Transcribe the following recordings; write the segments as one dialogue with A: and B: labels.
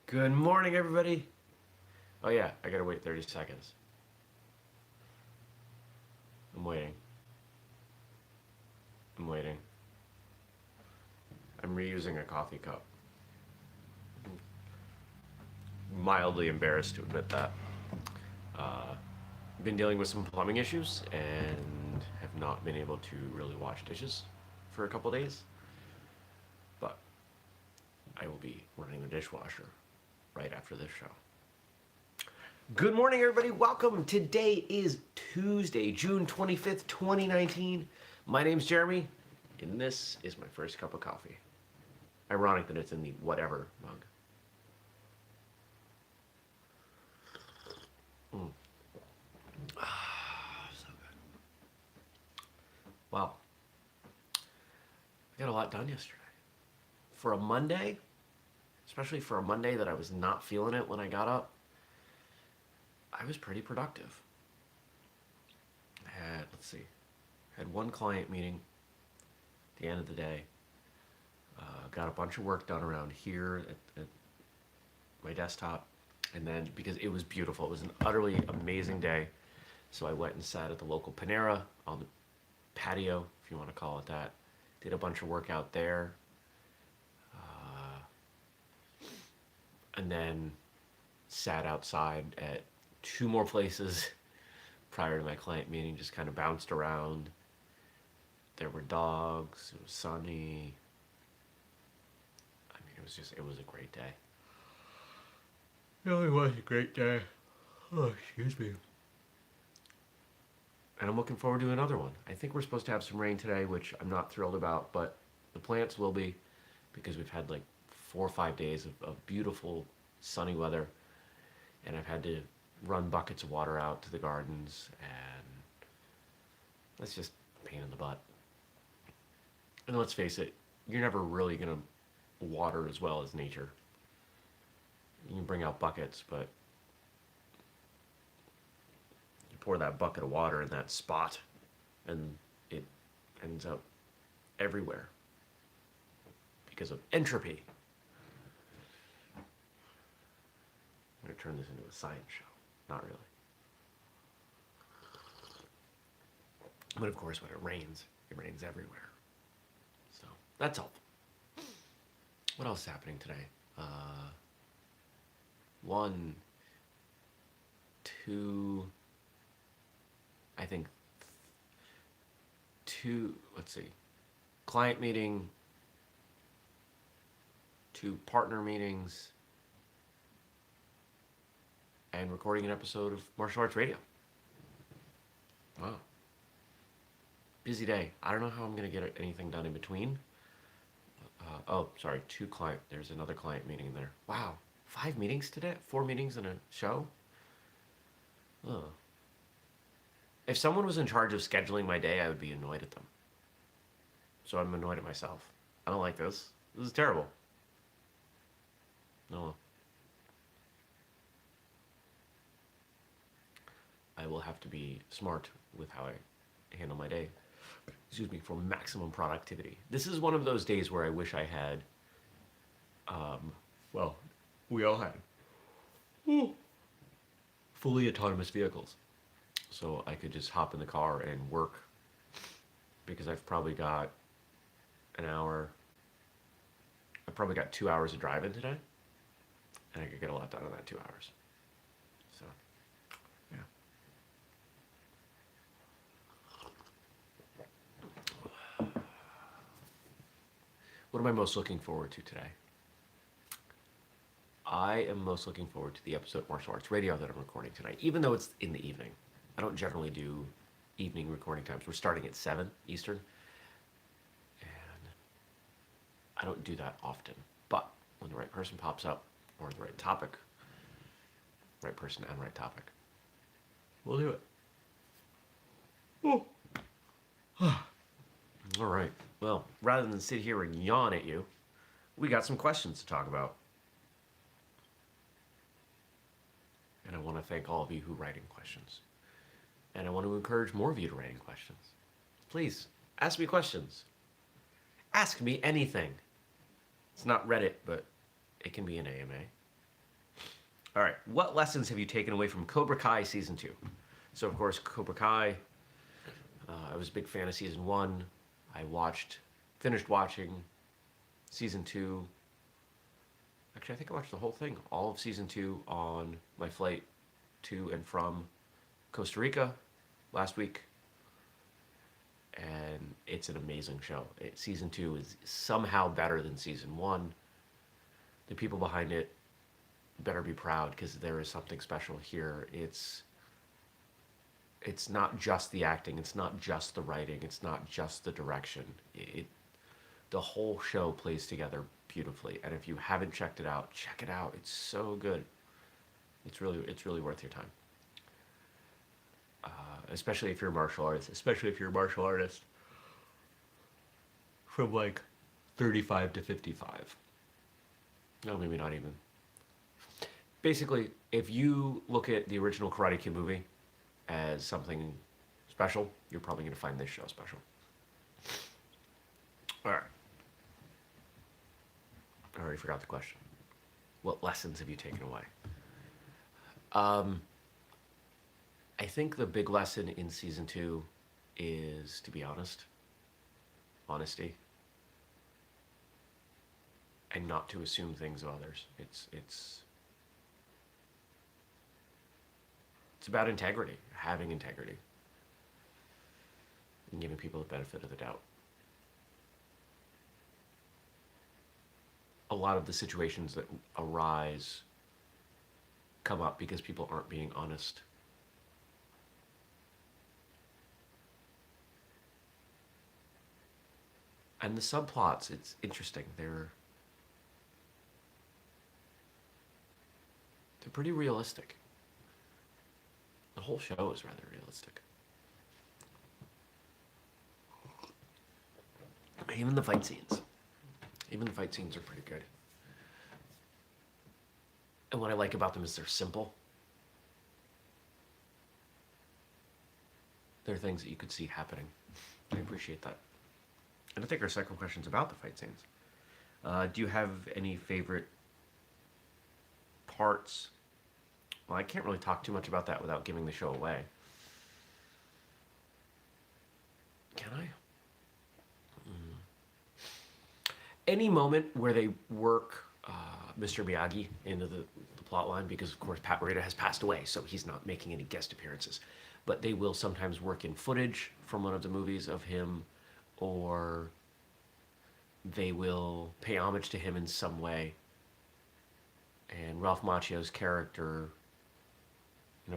A: Good morning, everybody. Oh yeah, I gotta wait 30 seconds. I'm waiting. I'm waiting. I'm reusing a coffee cup. Mildly embarrassed to admit that. Uh, been dealing with some plumbing issues and have not been able to really wash dishes for a couple days. But I will be running the dishwasher right after this show. Good morning, everybody. Welcome. Today is Tuesday, June 25th, 2019. My name's Jeremy, and this is my first cup of coffee. Ironic that it's in the whatever mug. So good. Wow. I got a lot done yesterday. For a Monday, especially for a Monday that I was not feeling it when I got up, I was pretty productive. Had one client meeting at the end of the day. Got a bunch of work done around here at my desktop. And then, because it was beautiful, it was an utterly amazing day. So I went and sat at the local Panera on the patio, if you want to call it that. Did a bunch of work out there. And then sat outside at two more places prior to my client meeting, just kind of bounced around. There were dogs, it was sunny. I mean, it was a great day. It really was a great day. Oh, excuse me. And I'm looking forward to another one. I think we're supposed to have some rain today, which I'm not thrilled about, but the plants will be, because we've had like 4 or 5 days of beautiful sunny weather, and I've had to run buckets of water out to the gardens, and that's just a pain in the butt. And let's face it, you're never really gonna water as well as nature. You can bring out buckets, but you pour that bucket of water in that spot, and it ends up everywhere because of entropy. I'm going to turn this into a science show. Not really. But of course, when it rains everywhere. So that's helpful. What else is happening today? One, two, I think two, let's see, client meeting, two partner meetings, and recording an episode of Martial Arts Radio. Wow. Busy day. I don't know how I'm going to get anything done in between. There's another client meeting there. Wow. 5 meetings today? 4 meetings in a show? Oh. If someone was in charge of scheduling my day, I would be annoyed at them. So I'm annoyed at myself. I don't like this. This is terrible. No. I will have to be smart with how I handle my day. Excuse me, for maximum productivity. This is one of those days where I wish I had, we all had fully autonomous vehicles. So I could just hop in the car and work, because I've probably got an hour, I've probably got 2 hours of driving today, and I could get a lot done in that 2 hours. So, yeah. What am I most looking forward to today? I am most looking forward to the episode of Martial Arts Radio that I'm recording tonight, even though it's in the evening. I don't generally do evening recording times. We're starting at 7 Eastern, and I don't do that often. But when the right person pops up, or the right topic, right person and right topic, we'll do it. Oh. All right. Well, rather than sit here and yawn at you, we got some questions to talk about. And I want to thank all of you who write in questions. And I want to encourage more of you to write in questions. Please, ask me questions. Ask me anything. It's not Reddit, but it can be an AMA. All right. What lessons have you taken away from Cobra Kai season two? So, of course, Cobra Kai, I was a big fan of season one. I finished watching season two. Actually, I think I watched the whole thing, all of season two, on my flight to and from Costa Rica last week. And it's an amazing show. Season two is somehow better than season one. The people behind it better be proud because there is something special here. It's not just the acting, it's not just the writing, it's not just the direction. The whole show plays together beautifully. And if you haven't checked it out, check it out. It's so good. It's really worth your time. Especially if you're a martial artist. Especially if you're a martial artist from like 35 to 55. No, maybe not even. Basically, if you look at the original Karate Kid movie as something special, you're probably going to find this show special. All right. I already forgot the question. What lessons have you taken away? Um, I think the big lesson in season two is to be honest, honesty, and not to assume things of others. It's about integrity, having integrity, and giving people the benefit of the doubt. A lot of the situations that arise come up because people aren't being honest. And the subplots, it's interesting. They're pretty realistic. The whole show is rather realistic. Even the fight scenes. Even the fight scenes are pretty good. And what I like about them is they're simple. They're things that you could see happening. I appreciate that. And I think our second question is about the fight scenes. Do you have any favorite parts? Well, I can't really talk too much about that without giving the show away. Can I? Any moment where they work Mr. Miyagi into the plot line, because of course Pat Morita has passed away, so he's not making any guest appearances. But they will sometimes work in footage from one of the movies of him, or they will pay homage to him in some way. And Ralph Macchio's character,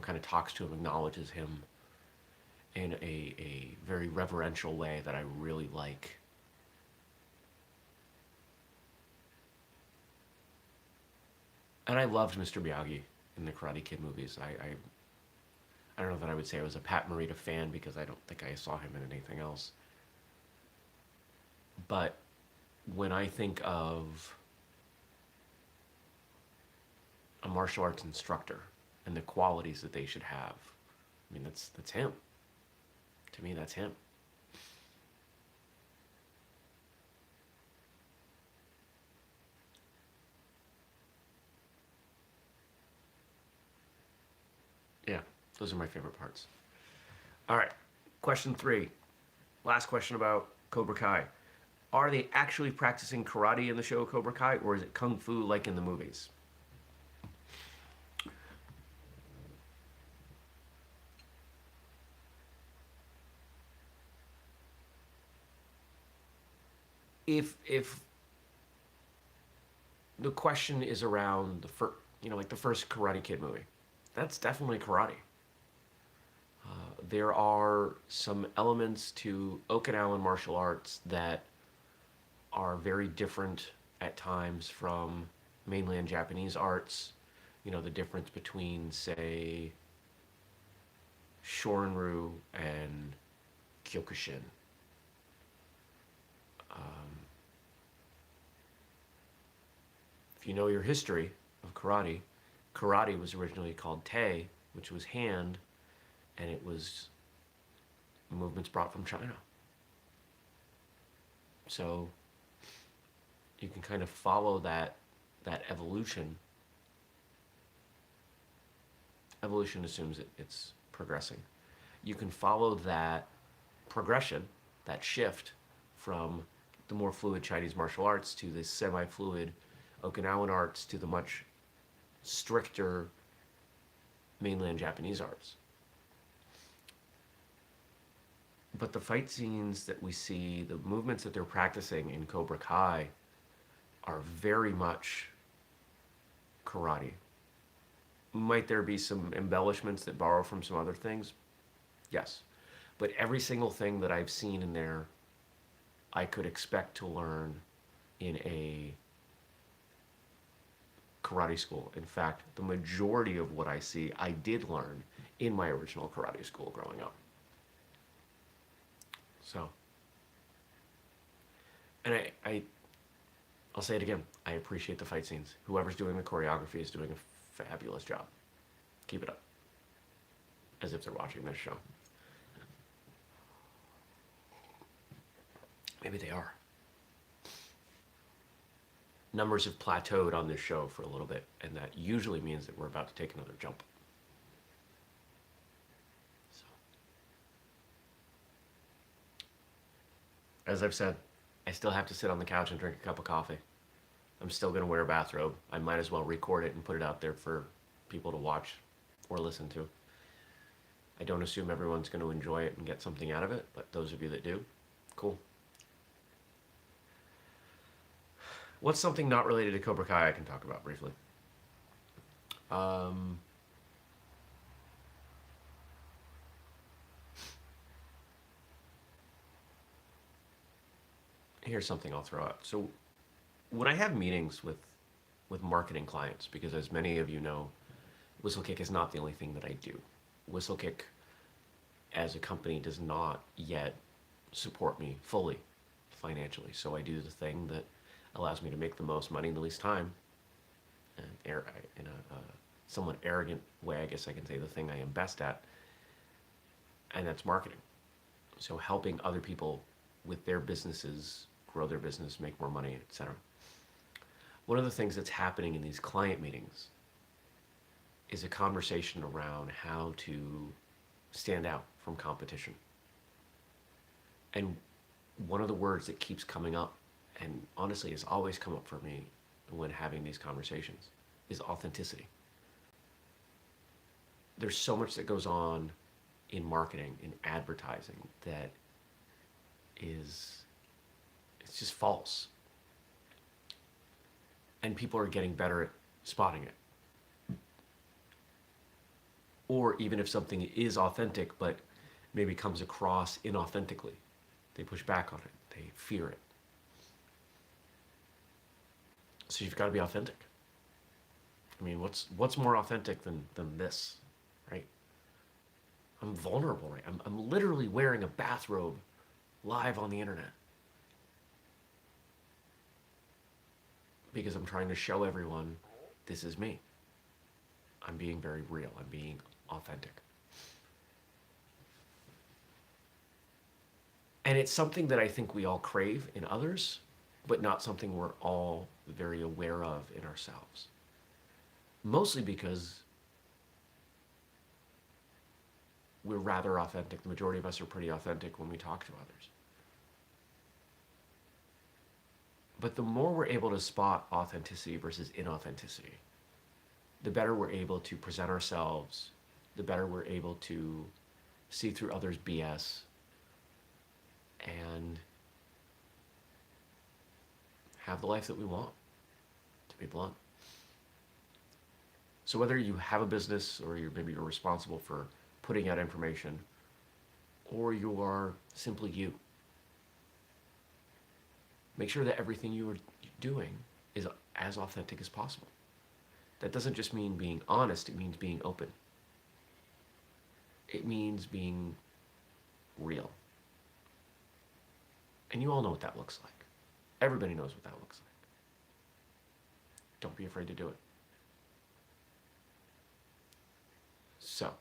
A: kind of talks to him, acknowledges him in a very reverential way that I really like. And I loved Mr. Miyagi in the Karate Kid movies. I don't know that I would say I was a Pat Morita fan because I don't think I saw him in anything else. But when I think of a martial arts instructor and the qualities that they should have, I mean, that's him. To me, that's him. Yeah, those are my favorite parts. All right, question 3. Last question about Cobra Kai. Are they actually practicing karate in the show Cobra Kai, or is it kung fu like in the movies? If the question is around the first, like the first Karate Kid movie, that's definitely karate. There are some elements to Okinawan martial arts that are very different at times from mainland Japanese arts. The difference between, say, Shorin-ryu and Kyokushin. Um, if you know your history of karate, karate was originally called Tei, which was hand, and it was movements brought from China. So you can kind of follow that evolution Evolution assumes it's progressing. You can follow that progression, that shift from the more fluid Chinese martial arts to the semi fluid Okinawan arts to the much stricter mainland Japanese arts. But the fight scenes that we see, the movements that they're practicing in Cobra Kai, are very much karate. Might there be some embellishments that borrow from some other things? Yes. But every single thing that I've seen in there, I could expect to learn in a karate school. In fact, the majority of what I see, I did learn in my original karate school growing up. So, and I'll say it again. I appreciate the fight scenes. Whoever's doing the choreography is doing a fabulous job. Keep it up. As if they're watching this show. Maybe they are. Numbers have plateaued on this show for a little bit, and that usually means that we're about to take another jump. So, as I've said, I still have to sit on the couch and drink a cup of coffee. I'm still going to wear a bathrobe. I might as well record it and put it out there for people to watch or listen to. I don't assume everyone's going to enjoy it and get something out of it, but those of you that do, cool. What's something not related to Cobra Kai I can talk about briefly? Here's something I'll throw out. So when I have meetings with marketing clients, because as many of you know, Whistlekick is not the only thing that I do. Whistlekick as a company does not yet support me fully financially. So I do the thing that allows me to make the most money in the least time. And in a somewhat arrogant way, I guess I can say the thing I am best at, and that's marketing. So helping other people with their businesses grow their business, make more money, etc. One of the things that's happening in these client meetings is a conversation around how to stand out from competition. And one of the words that keeps coming up, and honestly has always come up for me when having these conversations, is authenticity. There's so much that goes on in marketing, in advertising, that it's just false. And people are getting better at spotting it. Or even if something is authentic but maybe comes across inauthentically, they push back on it, they fear it. So you've got to be authentic. I mean, what's more authentic than this, right? I'm vulnerable, right? I'm literally wearing a bathrobe live on the internet. Because I'm trying to show everyone this is me. I'm being very real. I'm being authentic. And it's something that I think we all crave in others, but not something we're all very aware of in ourselves. Mostly because we're rather authentic. The majority of us are pretty authentic when we talk to others. But the more we're able to spot authenticity versus inauthenticity, the better we're able to present ourselves, the better we're able to see through others' BS and have the life that we want, to be blunt. So whether you have a business or maybe you're responsible for putting out information, or you are simply you, make sure that everything you are doing is as authentic as possible. That doesn't just mean being honest, it means being open. It means being real. And you all know what that looks like. Everybody knows what that looks like. Don't be afraid to do it. So,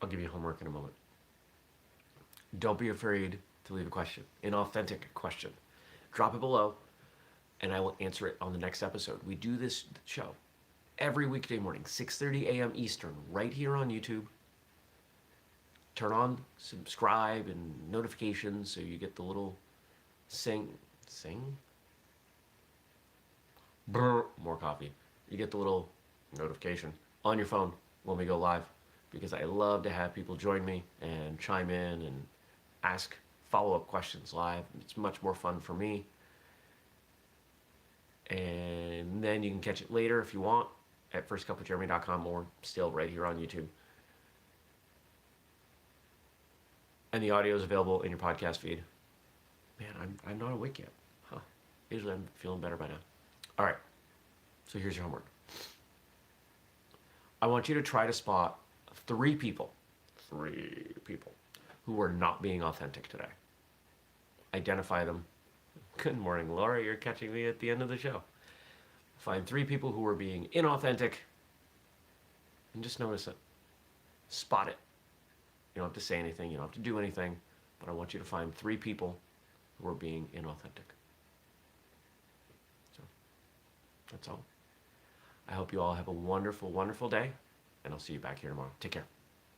A: I'll give you homework in a moment. Don't be afraid to leave a question, an authentic question. Drop it below. and I will answer it on the next episode. We do this show every weekday morning, 6:30 a.m. Eastern, right here on YouTube. Turn on subscribe and notifications so you get the little sing. Brr, more coffee. You get the little notification on your phone when we go live, because I love to have people join me and chime in and ask follow-up questions live. It's much more fun for me. And then you can catch it later if you want at firstcupwithjeremy.com, or still right here on YouTube. And the audio is available in your podcast feed. Man, I'm not awake yet. Huh. Usually I'm feeling better by now. All right. So here's your homework. I want you to try to spot three people who are not being authentic today. Identify them. Good morning, Laura. You're catching me at the end of the show. Find three people who are being inauthentic and just notice it. Spot it. You don't have to say anything. You don't have to do anything. But I want you to find three people who are being inauthentic. So that's all. I hope you all have a wonderful, wonderful day. And I'll see you back here tomorrow. Take care.